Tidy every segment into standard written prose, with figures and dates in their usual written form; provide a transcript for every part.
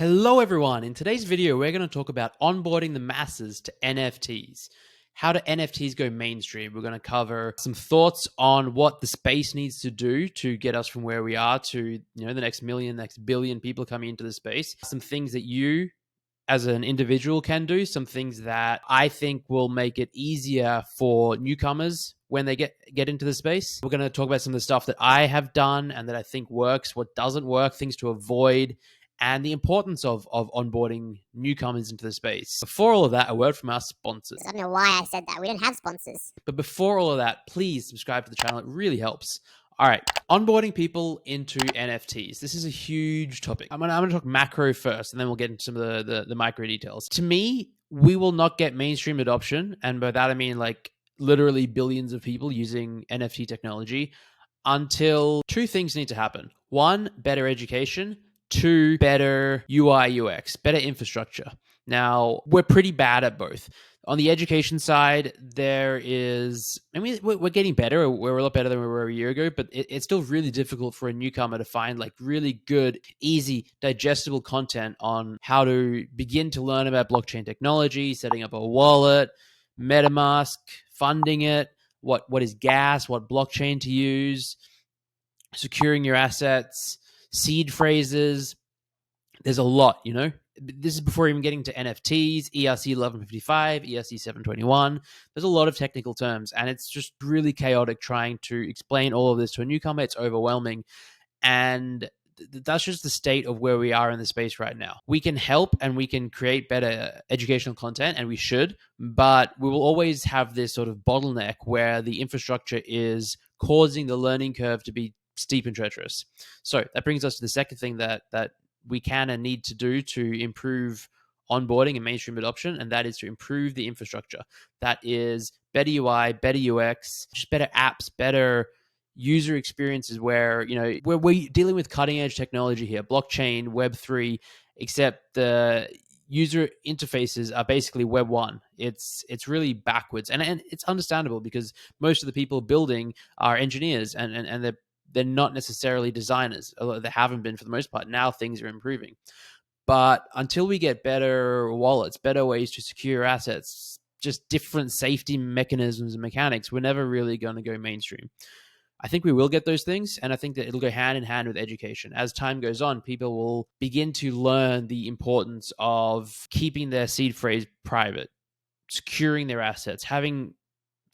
Hello everyone, in today's video we're going to talk about onboarding the masses to NFTs. How do NFTs go mainstream? We're going to cover some thoughts on what the space needs to do to get us from where we are to the next million, next billion people coming into the space. Some things that you as an individual can do, some things that I think will make it easier for newcomers when they get into the space. We're going to talk about some of the stuff that I have done and that I think works, what doesn't work, things to avoid, and the importance of onboarding newcomers into the space. Before all of that, a word from our sponsors. I don't know why I said that. We don't have sponsors. But before all of that, please subscribe to the channel. It really helps. All right, onboarding people into NFTs. This is a huge topic. I'm gonna talk macro first, and then we'll get into some of the micro details. To me, we will not get mainstream adoption, and by that I mean like literally billions of people using NFT technology, until two things need to happen. One, better education. Two, better UI UX, better infrastructure. Now, we're pretty bad at both. On the education side, we're getting better. We're a lot better than we were a year ago, but it's still really difficult for a newcomer to find like really good, easy, digestible content on how to begin to learn about blockchain technology, setting up a wallet, MetaMask, funding it, what is gas, what blockchain to use, securing your assets, seed phrases. There's a lot, This is before even getting to NFTs, ERC 1155, ERC 721. There's a lot of technical terms, and it's just really chaotic trying to explain all of this to a newcomer. It's overwhelming. And that's just the state of where we are in the space right now. We can help and we can create better educational content, and we should, but we will always have this sort of bottleneck where the infrastructure is causing the learning curve to be steep and treacherous. So that brings us to the second thing that we can and need to do to improve onboarding and mainstream adoption, and that is to improve the infrastructure. That is better UI, better UX, just better apps, better user experiences where, we're dealing with cutting edge technology here, blockchain, Web3, except the user interfaces are basically Web 1. It's really backwards. And it's understandable because most of the people building are engineers and they're not necessarily designers, although they haven't been for the most part. Now things are improving. But until we get better wallets, better ways to secure assets, just different safety mechanisms and mechanics, we're never really going to go mainstream. I think we will get those things, and I think that it'll go hand in hand with education. As time goes on, people will begin to learn the importance of keeping their seed phrase private, securing their assets, having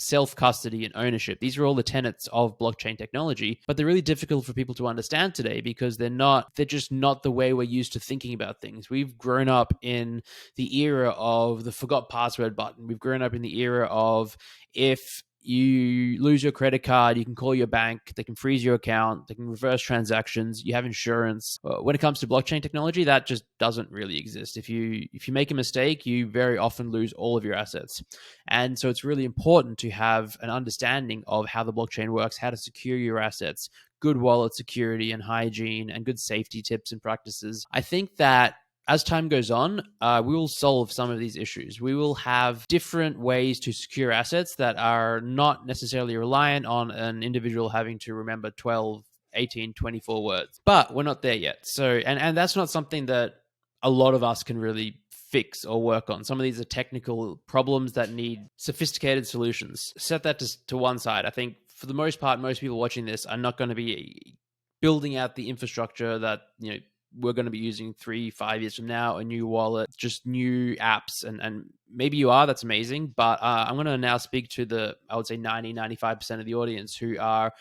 self-custody and ownership. These are all the tenets of blockchain technology, but they're really difficult for people to understand today because they're just not the way we're used to thinking about things. We've grown up in the era of the forgot password button. We've grown up in the era of if you lose your credit card, you can call your bank, they can freeze your account, they can reverse transactions, you have insurance. When it comes to blockchain technology, that just doesn't really exist. If you make a mistake, you very often lose all of your assets. And so it's really important to have an understanding of how the blockchain works, how to secure your assets, good wallet security and hygiene, and good safety tips and practices. I think that as time goes on, we will solve some of these issues. We will have different ways to secure assets that are not necessarily reliant on an individual having to remember 12, 18, 24 words. But we're not there yet. So, and that's not something that a lot of us can really fix or work on. Some of these are technical problems that need sophisticated solutions. Set that to one side. I think for the most part, most people watching this are not going to be building out the infrastructure that, we're going to be using 3-5 years from now, a new wallet, just new apps. And maybe you are, that's amazing. But I'm going to now speak to I would say 90-95% of the audience who are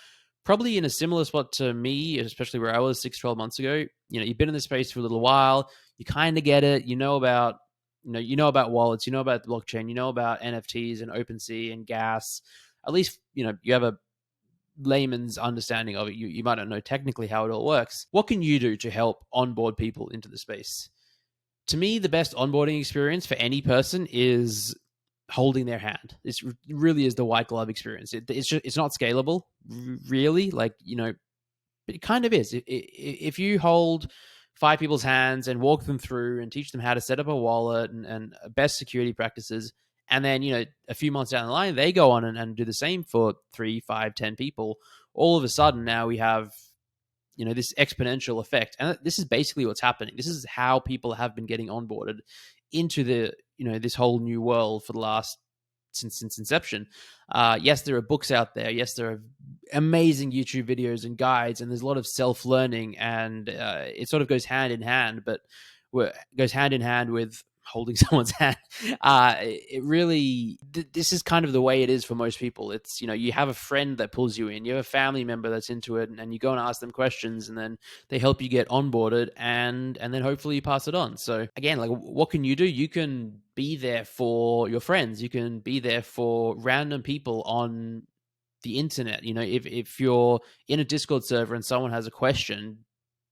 probably in a similar spot to me, especially where I was 6-12 months ago. You've been in the space for a little while. You kind of get it. You know about wallets, you know about the blockchain, you know about NFTs and OpenSea and gas. At least, you have a layman's understanding of it. You might not know technically how it all works. What can you do to help onboard people into the space? To me, the best onboarding experience for any person is holding their hand. It really is the white glove experience. It's not scalable, really. But it kind of is. If you hold 5 people's hands and walk them through and teach them how to set up a wallet and best security practices, and then, a few months down the line, they go on and do the same for 3, 5, 10 people. All of a sudden, now we have this exponential effect. And this is basically what's happening. This is how people have been getting onboarded into the this whole new world for the last since inception. Yes, there are books out there. Yes, there are amazing YouTube videos and guides, and there's a lot of self-learning, and it sort of goes hand in hand, but goes hand in hand with holding someone's hand. It really, this is kind of the way it is for most people. It's, you have a friend that pulls you in, you have a family member that's into it, and you go and ask them questions, and then they help you get onboarded, and then hopefully you pass it on. So again, like, what can you do? You can be there for your friends. You can be there for random people on the internet. If you're in a Discord server and someone has a question,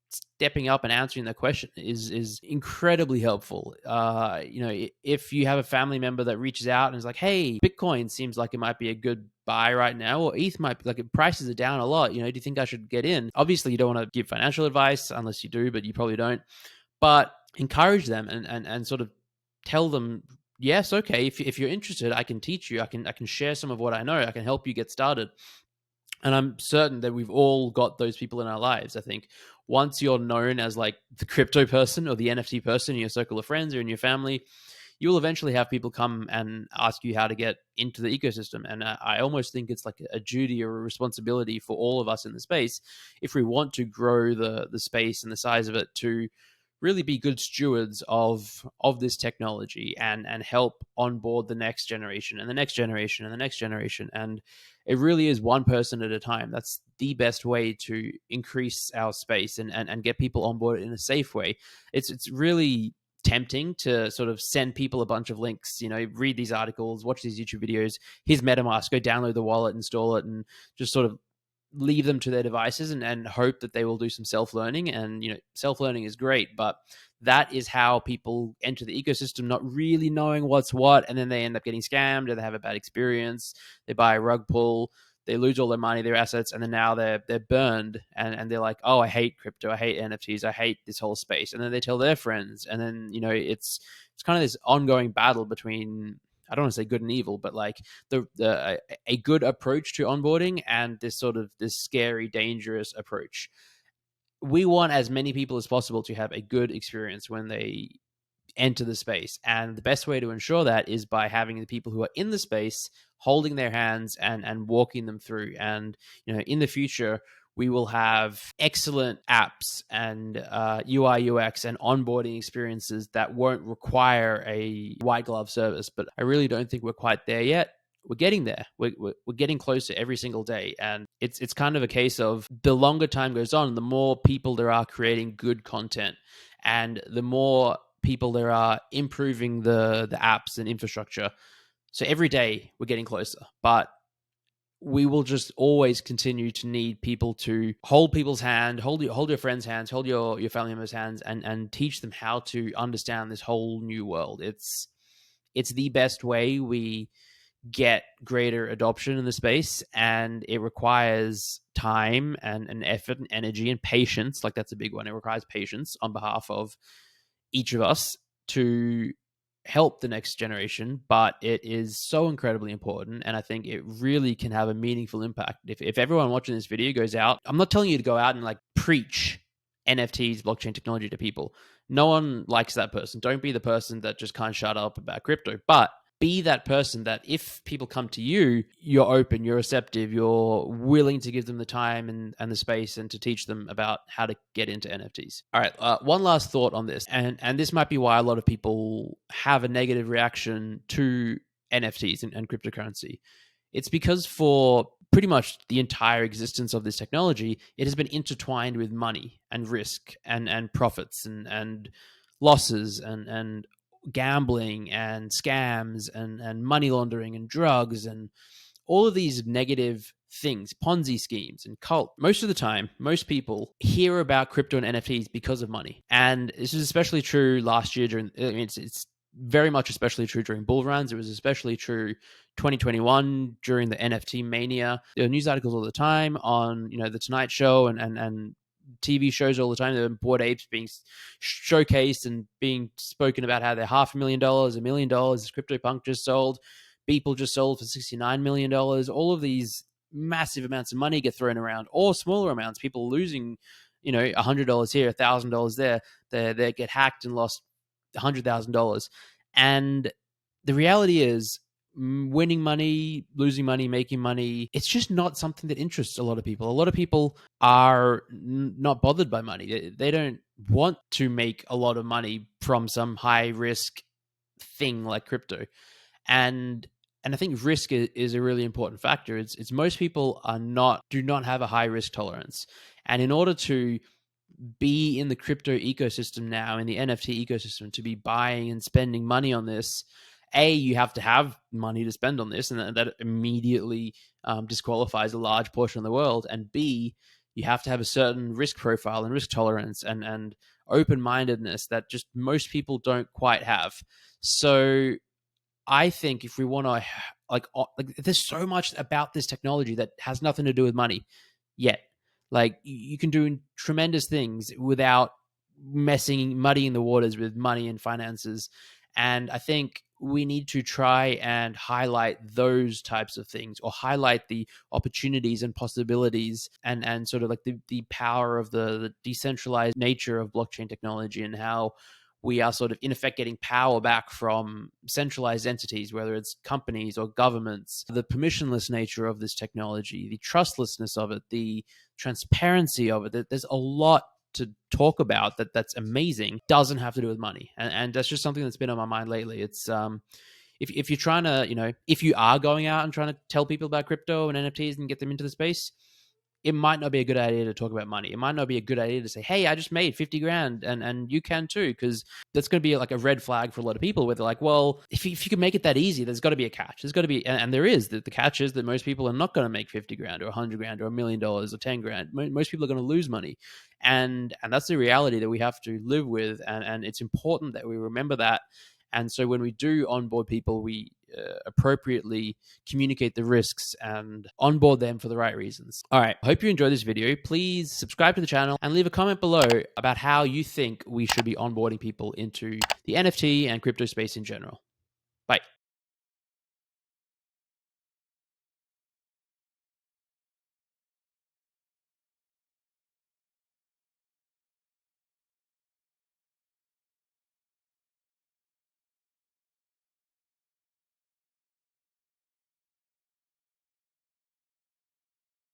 stepping up and answering that question is incredibly helpful. If you have a family member that reaches out and is like, hey, Bitcoin seems like it might be a good buy right now, or ETH might be, like, prices are down a lot, do you think I should get in? Obviously, you don't want to give financial advice unless you do, but you probably don't. But encourage them and sort of tell them, yes, okay, if you're interested, I can teach you. I can share some of what I know. I can help you get started. And I'm certain that we've all got those people in our lives. I think once you're known as like the crypto person or the NFT person in your circle of friends or in your family, you will eventually have people come and ask you how to get into the ecosystem. And I almost think it's like a duty or a responsibility for all of us in the space, if we want to grow the space and the size of it, to really be good stewards of this technology and help onboard the next generation and the next generation and the next generation. And it really is one person at a time. That's the best way to increase our space and get people on board in a safe way. It's really tempting to sort of send people a bunch of links, read these articles, watch these YouTube videos. Here's MetaMask, go download the wallet, install it, and just sort of leave them to their devices and hope that they will do some self-learning. And self-learning is great, but that is how people enter the ecosystem, not really knowing what's what, and then they end up getting scammed, or they have a bad experience, they buy a rug pull, they lose all their money, their assets, and then now they're burned, and they're like, oh, I hate crypto, I hate NFTs, I hate this whole space. And then they tell their friends, and then it's kind of this ongoing battle between, I don't want to say good and evil, but like a good approach to onboarding and this scary, dangerous approach. We want as many people as possible to have a good experience when they enter the space. And the best way to ensure that is by having the people who are in the space holding their hands and walking them through. And, in the future, we will have excellent apps and UI, UX and onboarding experiences that won't require a white glove service. But I really don't think we're quite there yet. We're getting there. We're getting closer every single day. And it's kind of a case of the longer time goes on, the more people there are creating good content, and the more people there are improving the apps and infrastructure. So every day we're getting closer. But we will just always continue to need people to hold people's hand, hold your friends' hands, hold your family members' hands, and teach them how to understand this whole new world. It's the best way we get greater adoption in the space, and it requires time and effort and energy and patience. Like, that's a big one. It requires patience on behalf of each of us to help the next generation, but it is so incredibly important, and I think it really can have a meaningful impact. If everyone watching this video goes out, I'm not telling you to go out and like preach NFTs, blockchain technology to people. No one likes that person. Don't be the person that just can't shut up about crypto, but be that person that if people come to you, you're open, you're receptive, you're willing to give them the time and the space and to teach them about how to get into NFTs. All right, one last thought on this, and this might be why a lot of people have a negative reaction to NFTs and cryptocurrency. It's because for pretty much the entire existence of this technology, it has been intertwined with money and risk and profits and losses and gambling and scams and money laundering and drugs and all of these negative things, Ponzi schemes and cult. Most of the time, most people hear about crypto and NFTs because of money. And this is especially true last year it's very much especially true during bull runs. It was especially true 2021 during the NFT mania. There are news articles all the time on, the Tonight Show and TV shows all the time. There are Bored Apes being showcased and being spoken about how they're $500,000, $1 million. CryptoPunk just sold. Beeple just sold for $69 million. All of these massive amounts of money get thrown around, or smaller amounts, people losing, $100 here, $1,000 there. They get hacked and lost $100,000. And the reality is, winning money, losing money, making money, it's just not something that interests a lot of people. A lot of people are not bothered by money. They don't want to make a lot of money from some high risk thing like crypto. And I think risk is a really important factor. It's most people do not have a high risk tolerance. And in order to be in the crypto ecosystem now, in the NFT ecosystem, to be buying and spending money on this, you have to have money to spend on this, and that immediately disqualifies a large portion of the world. And B, you have to have a certain risk profile and risk tolerance and open-mindedness that just most people don't quite have. So I think if we want to, like, there's so much about this technology that has nothing to do with money yet. Like, you can do tremendous things without muddying the waters with money and finances. And I think we need to try and highlight those types of things, or highlight the opportunities and possibilities and sort of like the power of the decentralized nature of blockchain technology, and how we are sort of in effect getting power back from centralized entities, whether it's companies or governments, the permissionless nature of this technology, the trustlessness of it, the transparency of it. There's a lot to talk about that's amazing. Doesn't have to do with money. And that's just something that's been on my mind lately. It's if you're trying to, if you are going out and trying to tell people about crypto and NFTs and get them into the space, it might not be a good idea to talk about money. It might not be a good idea to say, hey, I just made 50 grand and you can too, because that's going to be like a red flag for a lot of people, where they're like, well, if you can make it that easy, there's got to be a catch. There's got to be, and there is. The catch is that most people are not going to make 50 grand or 100 grand or $1 million or 10 grand. Most people are going to lose money. And that's the reality that we have to live with. And it's important that we remember that. And so when we do onboard people, we appropriately communicate the risks and onboard them for the right reasons. All right, I hope you enjoyed this video. Please subscribe to the channel and leave a comment below about how you think we should be onboarding people into the NFT and crypto space in general. Bye.